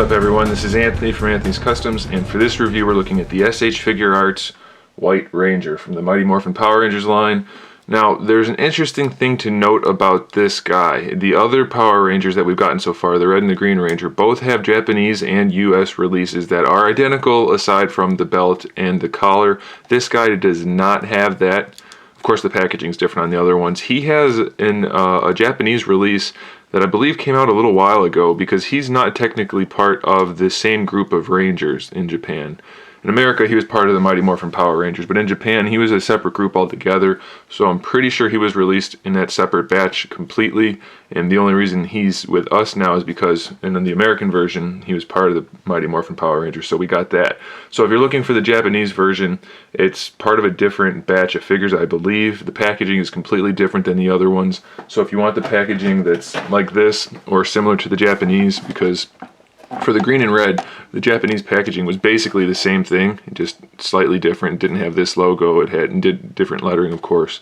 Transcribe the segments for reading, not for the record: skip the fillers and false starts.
up everyone, this is Anthony from Anthony's Customs, and for this review we're looking at the SH Figuarts White Ranger from the Mighty Morphin Power Rangers line. Now there's an interesting thing to note about this guy. The other Power Rangers that we've gotten so far, the Red and the Green Ranger, both have Japanese and US releases that are identical aside from the belt and the collar. This guy does not have that. Of course the packaging is different on the other ones. He has a Japanese release that I believe came out a little while ago because he's not technically part of the same group of Rangers in Japan. In America, he was part of the Mighty Morphin Power Rangers, but in Japan, he was a separate group altogether, so I'm pretty sure he was released in that separate batch completely, and the only reason he's with us now is because, in the American version, he was part of the Mighty Morphin Power Rangers, so we got that. So if you're looking for the Japanese version, it's part of a different batch of figures, I believe. The packaging is completely different than the other ones, so if you want the packaging that's like this, or similar to the Japanese, because for the green and red, the Japanese packaging was basically the same thing, just slightly different. It didn't have this logo, it had and did different lettering, of course.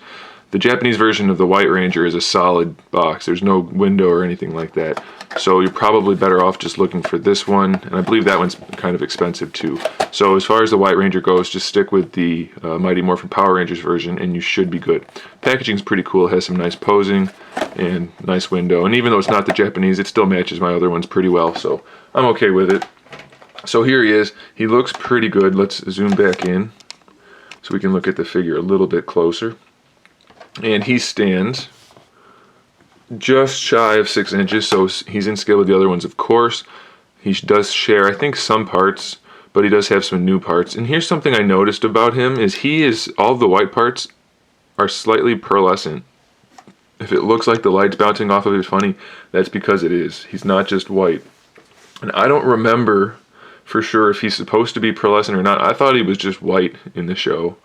The Japanese version of the White Ranger is a solid box. There's no window or anything like that. So you're probably better off just looking for this one, and I believe that one's kind of expensive too. So as far as the White Ranger goes, just stick with the Mighty Morphin Power Rangers version and you should be good. Packaging's pretty cool, it has some nice posing and nice window, and even though it's not the Japanese, it still matches my other ones pretty well, so I'm okay with it. So here he is. He looks pretty good. Let's zoom back in so we can look at the figure a little bit closer. And he stands just shy of 6 inches, so he's in scale with the other ones, of course. He does share, I think, some parts, but he does have some new parts. And here's something I noticed about him, is all of the white parts are slightly pearlescent. If it looks like the light's bouncing off of it funny, that's because it is. He's not just white. And I don't remember for sure if he's supposed to be pearlescent or not. I thought he was just white in the show.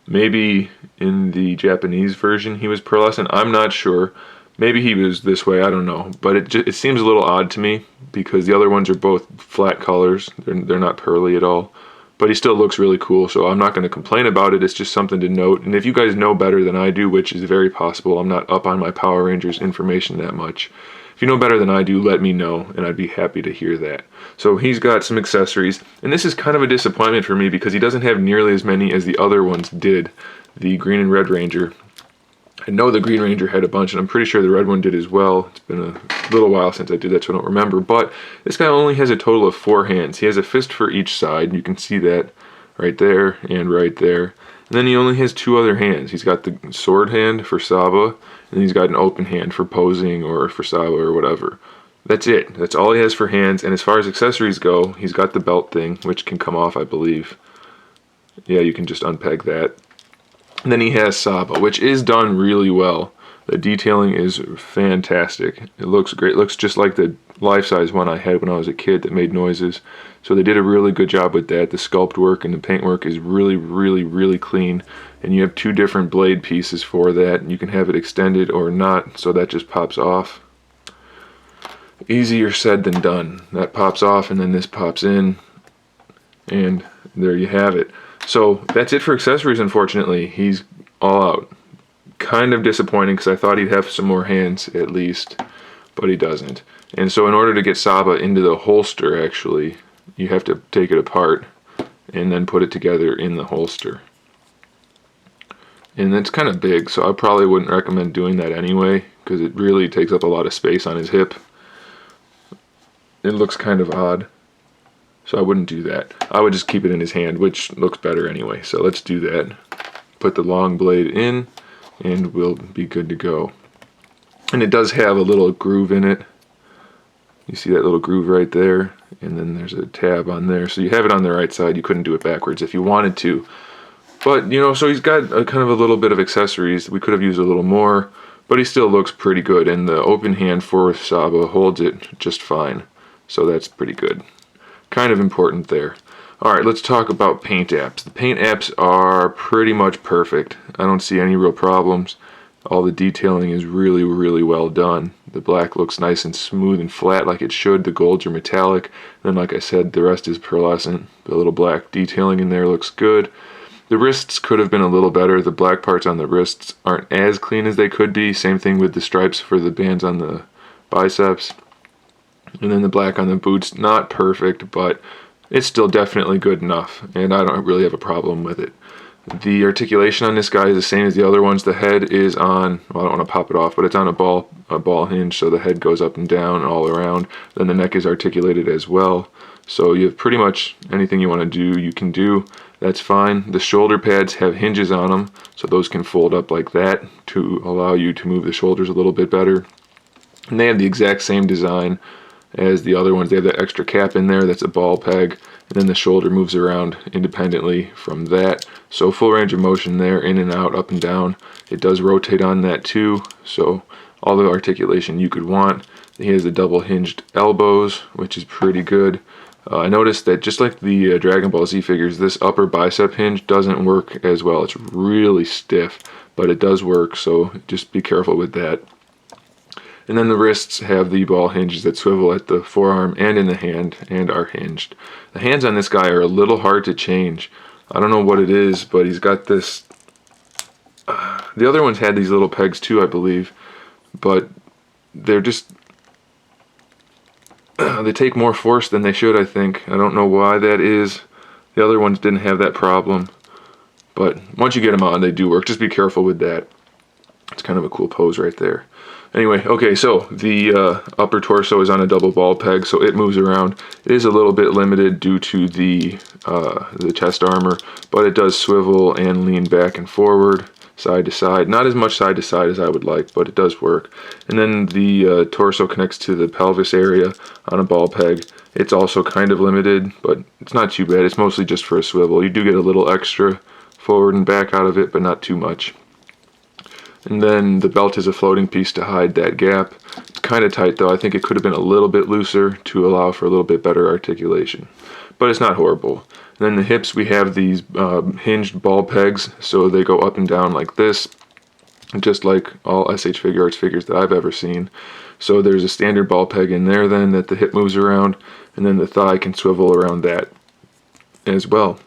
Maybe in the Japanese version he was pearlescent. I'm not sure. Maybe he was this way. I don't know. But it seems a little odd to me because the other ones are both flat colors. They're not pearly at all. But he still looks really cool, so I'm not going to complain about it. It's just something to note. And if you guys know better than I do, which is very possible, I'm not up on my Power Rangers information that much. If you know better than I do, let me know, and I'd be happy to hear that. So he's got some accessories, and this is kind of a disappointment for me because he doesn't have nearly as many as the other ones did. The Green and Red Ranger. I know the Green Ranger had a bunch, and I'm pretty sure the Red one did as well. It's been a little while since I did that, so I don't remember. But this guy only has a total of 4 hands. He has a fist for each side, and you can see that right there and right there. And then he only has 2 other hands. He's got the sword hand for Saba, and he's got an open hand for posing or for Saba or whatever. That's it. That's all he has for hands. And as far as accessories go, he's got the belt thing, which can come off, I believe. Yeah, you can just unpeg that. And then he has Saba, which is done really well. The detailing is fantastic. It looks great. It looks just like the life-size one I had when I was a kid that made noises. So they did a really good job with that. The sculpt work and the paint work is really, really, really clean. And you have 2 different blade pieces for that. You can have it extended or not, so that just pops off. Easier said than done. That pops off and then this pops in. And there you have it. So that's it for accessories, unfortunately. He's all out. Kind of disappointing because I thought he'd have some more hands at least, but he doesn't. And so in order to get Saba into the holster, actually, you have to take it apart and then put it together in the holster. And that's kind of big, so I probably wouldn't recommend doing that anyway because it really takes up a lot of space on his hip. It looks kind of odd, so I wouldn't do that. I would just keep it in his hand, which looks better anyway. So let's do that. Put the long blade in and we'll be good to go. And it does have a little groove in it. You see that little groove right there, and then there's a tab on there. So you have it on the right side. You couldn't do it backwards if you wanted to. But, you know, so he's got a kind of a little bit of accessories. We could have used a little more, but he still looks pretty good. And the open hand for Saba holds it just fine. So that's pretty good. Kind of important there. Alright, let's talk about paint apps. The paint apps are pretty much perfect. I don't see any real problems. All the detailing is really, really well done. The black looks nice and smooth and flat like it should. The golds are metallic. And then, like I said, the rest is pearlescent. The little black detailing in there looks good. The wrists could have been a little better. The black parts on the wrists aren't as clean as they could be. Same thing with the stripes for the bands on the biceps. And then the black on the boots, not perfect, but it's still definitely good enough, and I don't really have a problem with it. The articulation on this guy is the same as the other ones. The head is on, well, I don't want to pop it off, but it's on a ball hinge, so the head goes up and down all around. Then the neck is articulated as well. So you have pretty much anything you want to do, you can do. That's fine. The shoulder pads have hinges on them, so those can fold up like that to allow you to move the shoulders a little bit better. And they have the exact same design as the other ones. They have that extra cap in there that's a ball peg, and then the shoulder moves around independently from that. So full range of motion there, in and out, up and down. It does rotate on that too, so all the articulation you could want. He has the double hinged elbows, which is pretty good. I noticed that just like the Dragon Ball Z figures, this upper bicep hinge doesn't work as well. It's really stiff, but it does work, so just be careful with that. And then the wrists have the ball hinges that swivel at the forearm and in the hand and are hinged. The hands on this guy are a little hard to change. I don't know what it is, but he's got this... the other ones had these little pegs too, I believe, but they're just... they take more force than they should, I think. I don't know why that is. The other ones didn't have that problem, but once you get them on, they do work. Just be careful with that. It's kind of a cool pose right there. Anyway, okay, so the upper torso is on a double ball peg, so it moves around. It is a little bit limited due to the chest armor, but it does swivel and lean back and forward, side to side. Not as much side to side as I would like, but it does work. And then the torso connects to the pelvis area on a ball peg. It's also kind of limited, but it's not too bad. It's mostly just for a swivel. You do get a little extra forward and back out of it, but not too much. And then the belt is a floating piece to hide that gap. It's kind of tight though. I think it could have been a little bit looser to allow for a little bit better articulation. But it's not horrible. And then the hips, we have these hinged ball pegs, so they go up and down like this, just like all SH Figuarts figures that I've ever seen. So there's a standard ball peg in there then that the hip moves around, and then the thigh can swivel around that as well.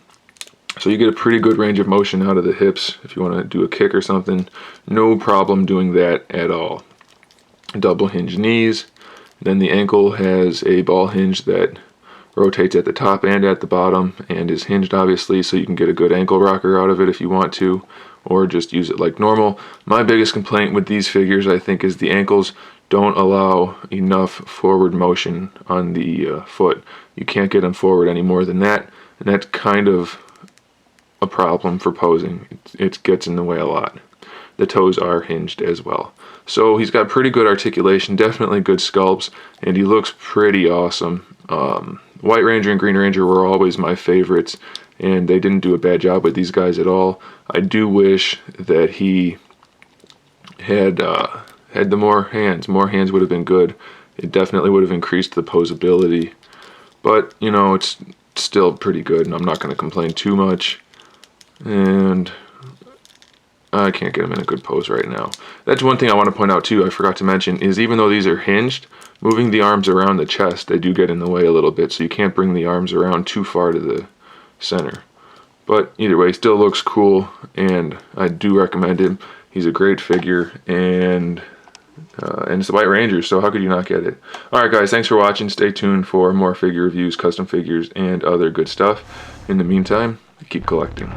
So you get a pretty good range of motion out of the hips. If you want to do a kick or something, no problem doing that at all. Double hinge knees. Then the ankle has a ball hinge that rotates at the top and at the bottom and is hinged obviously, so you can get a good ankle rocker out of it if you want to, or just use it like normal. My biggest complaint with these figures, I think, is the ankles don't allow enough forward motion on the foot. You can't get them forward any more than that, and that's kind of a problem for posing. It gets in the way a lot. The toes are hinged as well. So he's got pretty good articulation, definitely good sculpts, and he looks pretty awesome. White Ranger and Green Ranger were always my favorites, and they didn't do a bad job with these guys at all. I do wish that he had the more hands. More hands would have been good. It definitely would have increased the posability, but you know, it's still pretty good, and I'm not going to complain too much. And I can't get them in a good pose right now. That's one thing I want to point out too, I forgot to mention, is even though these are hinged, moving the arms around the chest, they do get in the way a little bit, so you can't bring the arms around too far to the center. But either way, still looks cool, and I do recommend him. He's a great figure, and it's the White Ranger, so how could you not get it? Alright guys, thanks for watching. Stay tuned for more figure reviews, custom figures, and other good stuff. In the meantime, keep collecting.